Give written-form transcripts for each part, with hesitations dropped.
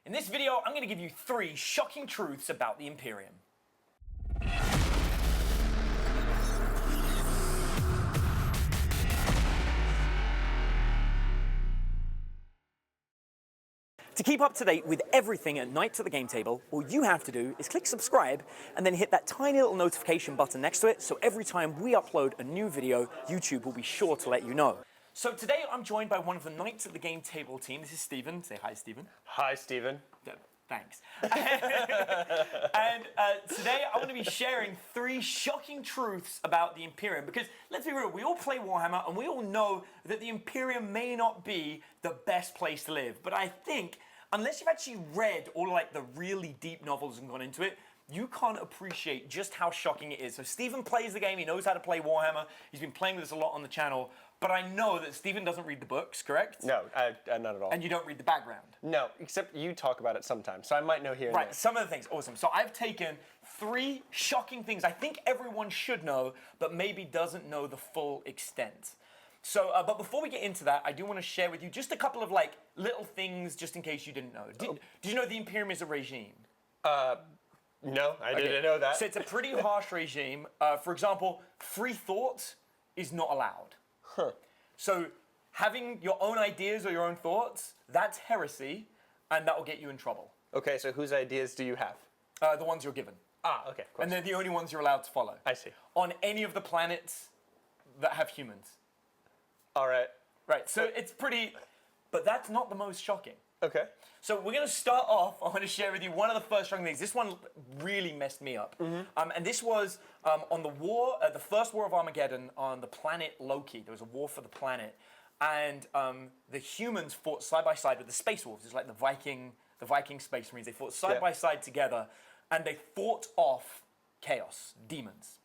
In this video, I'm going to give you 3 shocking truths about the Imperium. To keep up to date with everything at Knights at the Game Table, all you have to do is click subscribe and then hit that tiny little notification button next to it, so every time we upload a new video, YouTube will be sure to let you know. So today I'm joined by one of the Knights at the Game Table team. This is Stephen. Say hi, Stephen. Hi, Stephen. Thanks. And today I want to be sharing 3 shocking truths about the Imperium, because let's be real, we all play Warhammer and we all know that the Imperium may not be the best place to live, but I think unless you've actually read all like the really deep novels and gone into it, you can't appreciate just how shocking it is. So Stephen plays the game, he knows how to play Warhammer, he's been playing with us a lot on the channel, but I know that Stephen doesn't read the books, correct? No, not at all. And you don't read the background? No, except you talk about it sometimes, so I might know here and Right, there. some of the things, awesome. So I've taken 3 shocking things I think everyone should know, but maybe doesn't know the full extent. So, but before we get into that, I do want to share with you just a couple of like little things, just in case you didn't know. Did you know the Imperium is a regime? No, I didn't know that. So it's a pretty harsh regime. For example, free thought is not allowed. Huh. So having your own ideas or your own thoughts, that's heresy, and that will get you in trouble. Okay, so whose ideas do you have? The ones you're given. Ah, okay, of course. And they're the only ones you're allowed to follow. I see. On any of the planets that have humans. All right. Right, so it's pretty, but that's not the most shocking. Okay. So we're going to start off, I want to share with you one of the first shocking things. This one really messed me up. And this was on the first war of Armageddon on the planet Loki. There was a war for the planet. And the humans fought side by side with the Space Wolves. It's like the Viking Space Marines. They fought side by side together, and they fought off chaos, demons.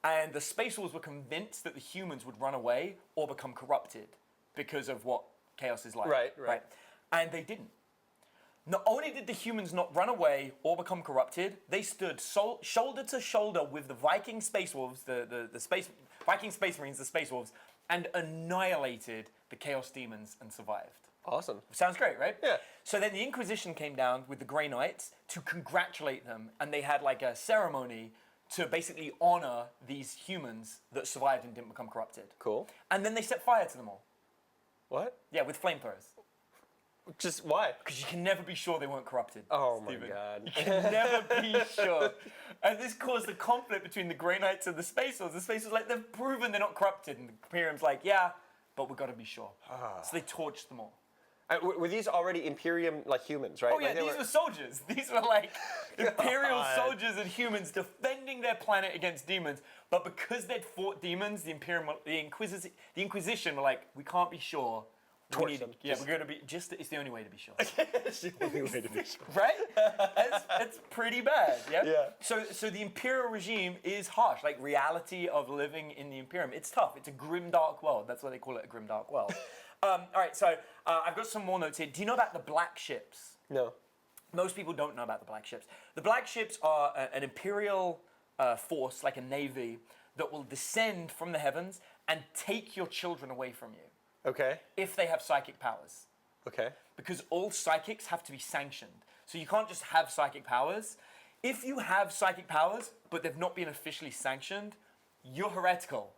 And the Space Wolves were convinced that the humans would run away or become corrupted because of what chaos is like. Right. And they didn't. Not only did the humans not run away or become corrupted, they stood shoulder to shoulder with the Viking Space Wolves, Viking Space Marines, the Space Wolves, and annihilated the Chaos Demons and survived. Awesome. Sounds great, right? Yeah. So then the Inquisition came down with the Grey Knights to congratulate them, and they had like a ceremony to basically honor these humans that survived and didn't become corrupted. Cool. And then they set fire to them all. What? Yeah, with flamethrowers. Just why? Because you can never be sure they weren't corrupted. Oh Stephen. my God. You can never be sure. And this caused a conflict between the Grey Knights and the Space Wolves. The Space Wolves like, they've proven they're not corrupted. And the Imperium's like, yeah, but we've got to be sure. So they torched them all. Were these already Imperium, like humans, right? Oh yeah, these were soldiers. These were like Imperial soldiers and humans defending their planet against demons. But because they'd fought demons, the Inquisition were like, we can't be sure. Torch them. Yeah, we're going to be, it's the only way to be sure. It's the only way to be sure. Right? It's pretty bad, yeah? Yeah. So the Imperial regime is harsh, like reality of living in the Imperium. It's tough. It's a grim, dark world. That's why they call it a grim, dark world. All right, so I've got some more notes here. Do you know about the Black Ships? No. Most people don't know about the Black Ships. The Black Ships are an Imperial force, like a navy, that will descend from the heavens and take your children away from you. Okay. If they have psychic powers. Okay. Because all psychics have to be sanctioned. So you can't just have psychic powers. If you have psychic powers, but they've not been officially sanctioned, you're heretical.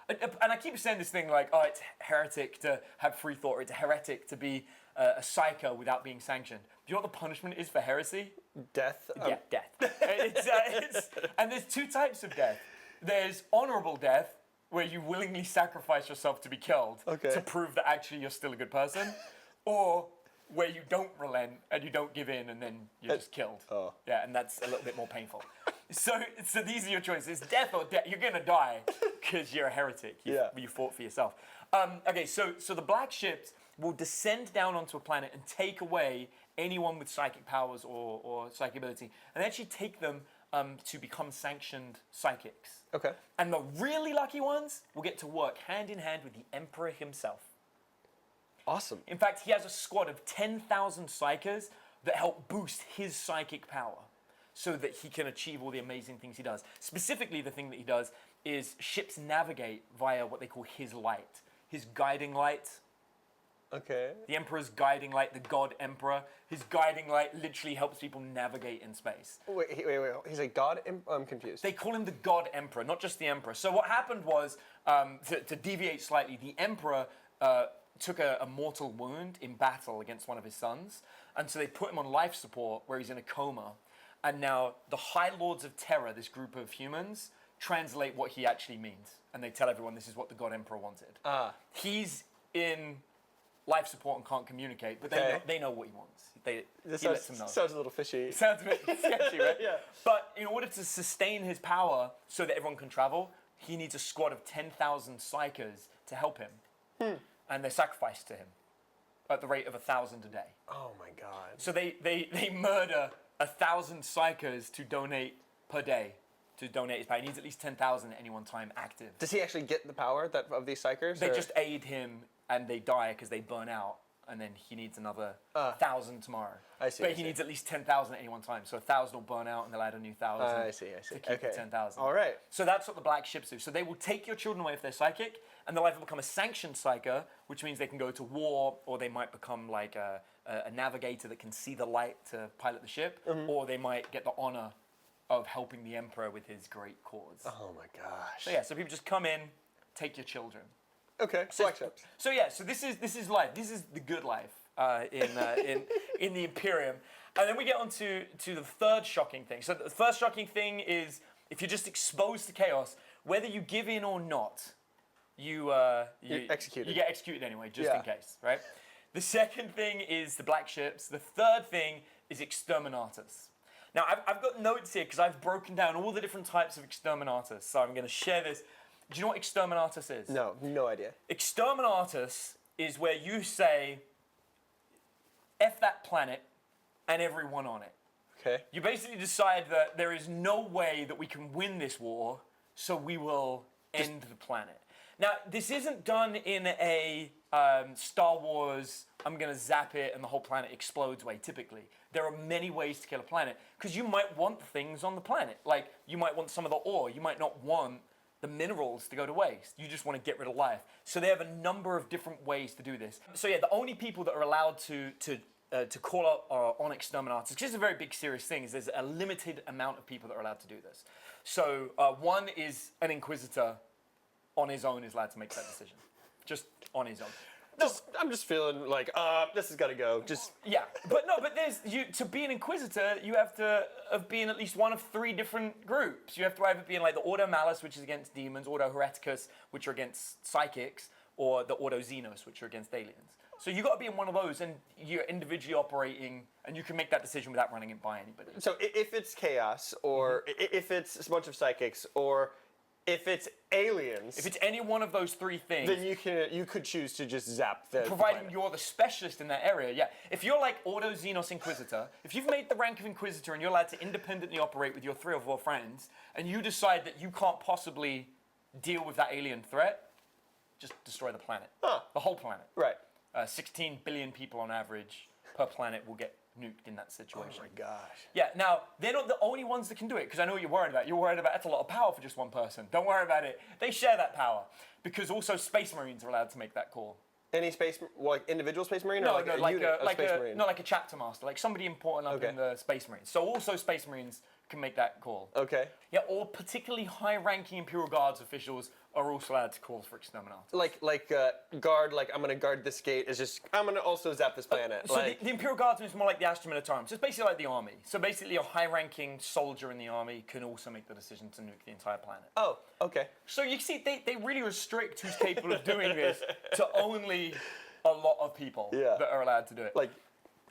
And I keep saying this thing like, oh, it's heretic to have free thought, or it's a heretic to be a psycho without being sanctioned. Do you know what the punishment is for heresy? Death? Yeah, death. And there's 2 types of death. There's honorable death, where you willingly sacrifice yourself to be killed to prove that actually you're still a good person, or where you don't relent and you don't give in and then you're just killed. Oh. Yeah, and that's a little bit more painful. So these are your choices. Death or death. You're going to die because you're a heretic. You fought for yourself. Okay, so the Black Ships will descend down onto a planet and take away anyone with psychic powers or psychic ability, and they actually take them to become sanctioned psychics. Okay. And the really lucky ones will get to work hand in hand with the Emperor himself. Awesome. In fact, he has a squad of 10,000 psychers that help boost his psychic power so that he can achieve all the amazing things he does. Specifically, the thing that he does is ships navigate via what they call his light, his guiding light. Okay. The Emperor's guiding light, the God Emperor. His guiding light literally helps people navigate in space. Wait. He's a god? I'm confused. They call him the God Emperor, not just the Emperor. So what happened was, to deviate slightly, the Emperor took a mortal wound in battle against one of his sons, and so they put him on life support where he's in a coma. And now the High Lords of Terror, this group of humans, translate what he actually means, and they tell everyone this is what the God Emperor wanted. He's in life support and can't communicate, but they know what he wants. He lets them know. Sounds a little fishy. Sounds a bit sketchy, right? Yeah. But in order to sustain his power so that everyone can travel, he needs a squad of 10,000 psychers to help him. And they're sacrificed to him at the rate of 1,000 a day. Oh my god. So they murder 1,000 psychers to donate per day, to donate his power. He needs at least 10,000 at any one time active. Does he actually get the power of these psychers? They just aid him and they die because they burn out. And then he needs another 1,000 tomorrow. I see. But he needs at least 10,000 at any one time. So 1,000 will burn out and they'll add a new 1,000 I see. to keep the 10,000. All right. So that's what the black ships do. So they will take your children away if they're psychic, and they'll either become a sanctioned psyker, which means they can go to war, or they might become like a navigator that can see the light to pilot the ship, or they might get the honor of helping the Emperor with his great cause. Oh my gosh. So yeah, so people just come in, take your children. Okay. Black ships. So yeah, so this is life. This is the good life in the Imperium, and then we get on to the third shocking thing. So the first shocking thing is if you're just exposed to chaos, whether you give in or not, you You're executed. You get executed anyway, just Yeah. in case, right? The second thing is the black ships. The third thing is exterminatus. Now I've got notes here because I've broken down all the different types of exterminatus. So I'm going to share this. Do you know what exterminatus is? No idea. Exterminatus is where you say, F that planet and everyone on it. Okay. You basically decide that there is no way that we can win this war, so we will end the planet. Now, this isn't done in a Star Wars, I'm going to zap it and the whole planet explodes way, typically. There are many ways to kill a planet, because you might want things on the planet. Like, you might want some of the ore, you might not want the minerals to go to waste. You just want to get rid of life. So they have a number of different ways to do this. So yeah, the only people that are allowed to call out on exterminatus, which is a very big serious thing, is there's a limited amount of people that are allowed to do this. So one is an inquisitor on his own is allowed to make that decision. Just on his own. I'm just feeling like, this has got to go. Yeah, but there's to be an inquisitor, you have to have been at least one of 3 different groups. You have to either be in like the Ordo Malus, which is against demons, Ordo Hereticus, which are against psychics, or the Ordo Xenos, which are against aliens. So you got to be in one of those, and you're individually operating, and you can make that decision without running it by anybody. So if it's chaos, or if it's a bunch of psychics, or if it's aliens, If it's any one of those 3 things, then you could choose to just zap the providing planet. you're the specialist in that area, yeah. If you're like Ordo Xenos Inquisitor, if you've made the rank of Inquisitor and you're allowed to independently operate with your 3 or 4 friends, and you decide that you can't possibly deal with that alien threat, just destroy the planet. The whole planet. Right. 16 billion people on average per planet will get nuked in that situation. Oh my gosh. Yeah, now, they're not the only ones that can do it, because I know what you're worried about. You're worried about that's a lot of power for just one person. Don't worry about it. They share that power, because also Space Marines are allowed to make that call. Any space, like individual space marine, or No, like a unit of space marine? not like a chapter master, like somebody important up in the Space Marines. So also Space Marines can make that call. Okay. Yeah, or particularly high-ranking Imperial Guards officials are also allowed to call for exterminatus. Like guard, like I'm gonna guard this gate is just I'm gonna also zap this planet. So the Imperial Guardsman is more like the Astra Militarum. So it's basically like the army. So basically a high-ranking soldier in the army can also make the decision to nuke the entire planet. Oh, okay. So you see, they really restrict who's capable of doing this to only a lot of people that are allowed to do it. Like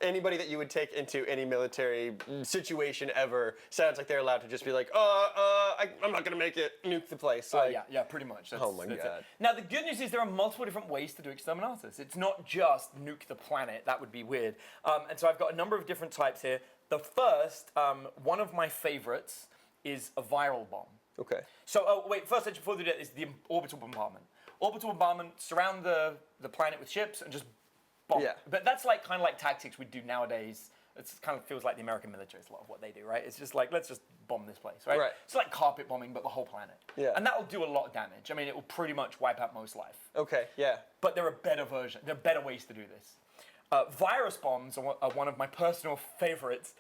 anybody that you would take into any military situation ever sounds like they're allowed to just be like, I'm not gonna make it, nuke the place. Like, yeah, pretty much. Oh my that's God. it. Now the good news is there are multiple different ways to do exterminatus. It's not just nuke the planet. That would be weird. And so I've got a number of different types here. The first, one of my favorites, is a viral bomb. Okay. So, first, before we do that, is the orbital bombardment. Orbital bombardment, surround the planet with ships and just bomb. Yeah. But that's like kind of like tactics we do nowadays It kind of feels like the American military is a lot of what they do, right? It's just like, let's just bomb this place, right? Right. It's like carpet bombing, but the whole planet. Yeah. And that'll do a lot of damage. I mean, it will pretty much wipe out most life. Okay, yeah. But there are better versions. There are better ways to do this. Virus bombs are one of my personal favorites.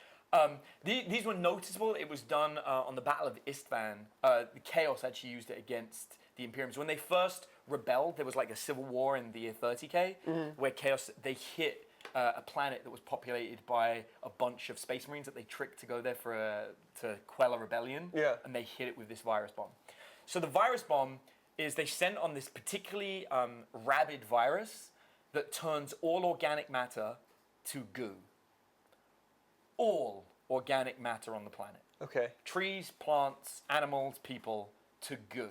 These were noticeable. It was done on the Battle of Istvan. The Chaos actually used it against the Imperium. So when they first rebelled, there was like a civil war in the year 30K, where Chaos, they hit a planet that was populated by a bunch of space marines that they tricked to go there to quell a rebellion. Yeah. And they hit it with this virus bomb. So the virus bomb is they sent on this particularly rabid virus that turns all organic matter to goo. All organic matter on the planet. Okay. Trees, plants, animals, people, to goo.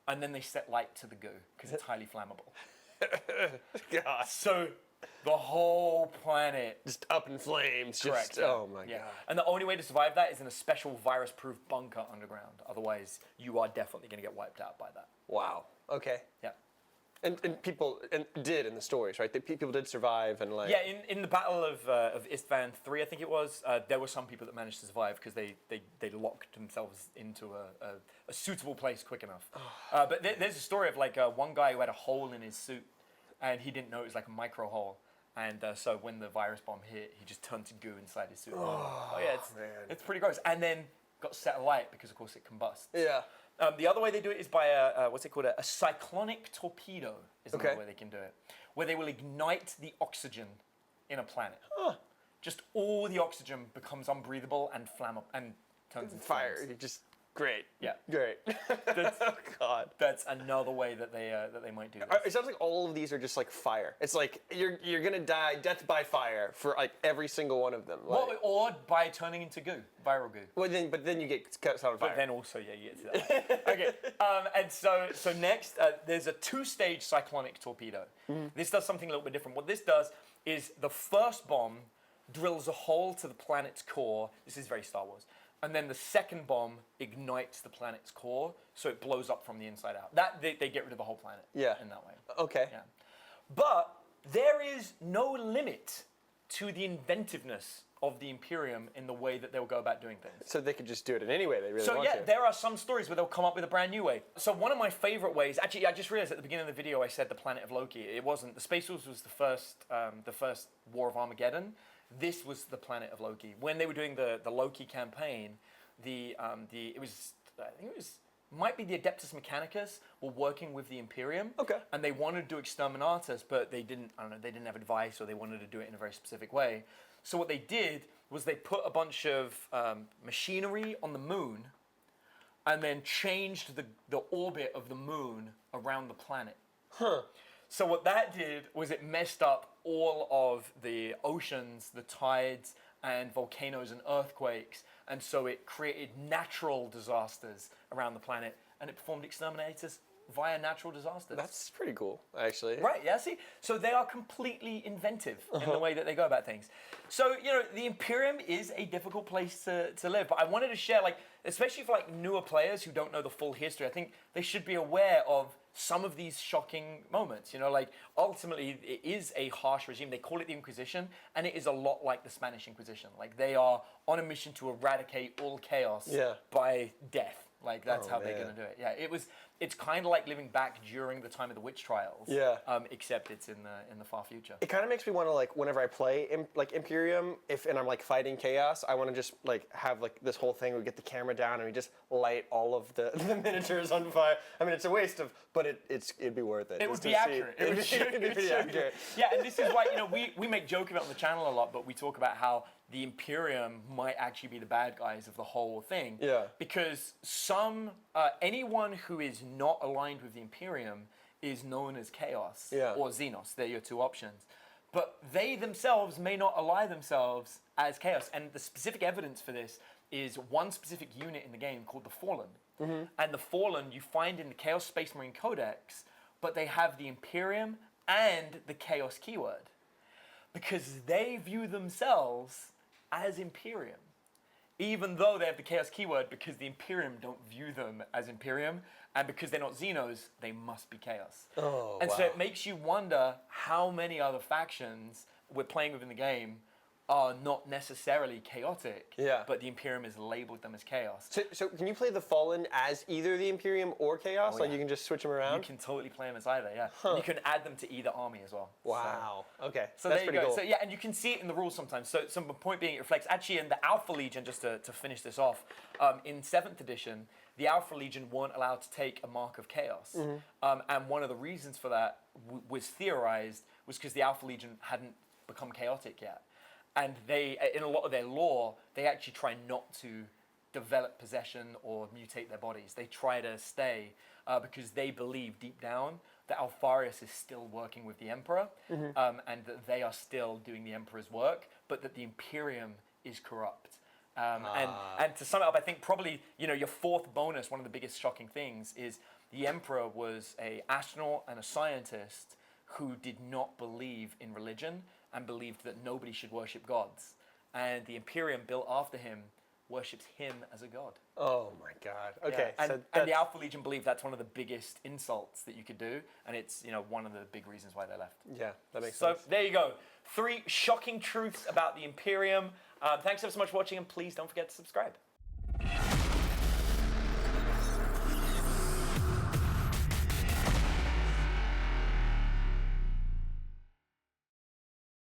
And then they set light to the goo, because it's highly flammable. God. So the whole planet... Just up in flames. Correct. Just, oh my God. And the only way to survive that is in a special virus-proof bunker underground. Otherwise, you are definitely going to get wiped out by that. Wow. Okay. Yeah. And people did in the stories, right? People did survive and like... Yeah, in the Battle of Istvan 3, I think it was, there were some people that managed to survive because they locked themselves into a suitable place quick enough. But there's a story of like one guy who had a hole in his suit and he didn't know it was like a micro hole. And so when the virus bomb hit, he just turned to goo inside his suit. Oh yeah, it's pretty gross. And then got set alight because of course it combusts. Yeah. The other way they do it is by what's it called? A cyclonic torpedo is another way they can do it, where they will ignite the oxygen in a planet. Just all the oxygen becomes unbreathable and flammable and turns into Fire. flames. You just great. Yeah. Great. Oh God. That's another way that they might do this. It sounds like all of these are just like fire. It's like you're gonna die death by fire for like every single one of them. Like, Well, or by turning into goo, viral goo. well, but then you get caught on fire. But then also, yeah, you get to that. Okay, and so next, there's a two-stage cyclonic torpedo. This does something a little bit different. What this does is the first bomb drills a hole to the planet's core. This is very Star Wars. And then the second bomb ignites the planet's core, so it blows up from the inside out. That they get rid of the whole planet. Yeah. In that way. Okay. Yeah. But there is no limit to the inventiveness of the Imperium in the way that they'll go about doing things. So they could just do it in any way they really So want yeah, to. there are some stories where they'll come up with a brand new way. So one of my favorite ways, actually, I just realized at the beginning of the video I said the planet of Loki. It wasn't. The Space Wolves was the first War of Armageddon. This was the planet of Loki. When they were doing the Loki campaign, might be the Adeptus Mechanicus were working with the Imperium. Okay. And they wanted to do Exterminatus, but they didn't have advice, or they wanted to do it in a very specific way. So what they did was they put a bunch of machinery on the moon and then changed the orbit of the moon around the planet. So what that did was it messed up all of the oceans, the tides, and volcanoes and earthquakes. And so it created natural disasters around the planet, and it performed exterminators via natural disasters. That's pretty cool, actually. Right, yeah, see? So they are completely inventive in the way that they go about things. So, the Imperium is a difficult place to live, but I wanted to share, especially for newer players who don't know the full history, I think they should be aware of some of these shocking moments. Ultimately, it is a harsh regime. They call it the Inquisition, and it is a lot like the Spanish Inquisition. They are on a mission to eradicate all chaos by death. That's how they're going to do it. Yeah, it's kind of like living back during the time of the witch trials. Yeah. Except it's in the far future. It kind of makes me want to whenever I play Imperium, and I'm fighting chaos, I want to just have this whole thing. We get the camera down and we just light all of the miniatures on fire. I mean, it's a waste of, but it'd be worth it. It would be accurate. It would be pretty accurate. Yeah, and this is why we make joke about it on the channel a lot, but we talk about how the Imperium might actually be the bad guys of the whole thing. Yeah. Because anyone who is not aligned with the Imperium is known as Chaos or Xenos. They're your two options. But they themselves may not ally themselves as Chaos. And the specific evidence for this is one specific unit in the game called the Fallen. And the Fallen you find in the Chaos Space Marine Codex, but they have the Imperium and the Chaos keyword. Because they view themselves as Imperium, even though they have the Chaos keyword, because the Imperium don't view them as Imperium, and because they're not Xenos, they must be Chaos. Oh, and so it makes you wonder how many other factions we're playing with in the game are not necessarily chaotic. Yeah. But the Imperium has labeled them as chaos. So can you play the Fallen as either the Imperium or Chaos? Oh, Like yeah. you can just switch them around? You can totally play them as either, yeah. And you can add them to either army as well. Wow. Okay. So that's there you pretty go. cool. So yeah, and you can see it in the rules sometimes. So the point being, it reflects actually in the Alpha Legion. Just to finish this off, in 7th edition, the Alpha Legion weren't allowed to take a mark of chaos, and one of the reasons for that was theorized was because the Alpha Legion hadn't become chaotic yet, and they, in a lot of their lore, they actually try not to develop possession or mutate their bodies. They try to stay because they believe deep down that Alfarius is still working with the Emperor, and that they are still doing the Emperor's work, but that the Imperium is corrupt. And to sum it up, I think probably, you know, your 4th bonus, one of the biggest shocking things is the Emperor was an astronaut and a scientist who did not believe in religion and believed that nobody should worship gods. And the Imperium built after him worships him as a god. Oh my God. Okay. Yeah. So And the Alpha Legion believe that's one of the biggest insults that you could do, and it's, you know, one of the big reasons why they left. yeah, that makes So sense. there you go. 3 shocking truths about the Imperium. Thanks ever so much for watching, and please don't forget to subscribe.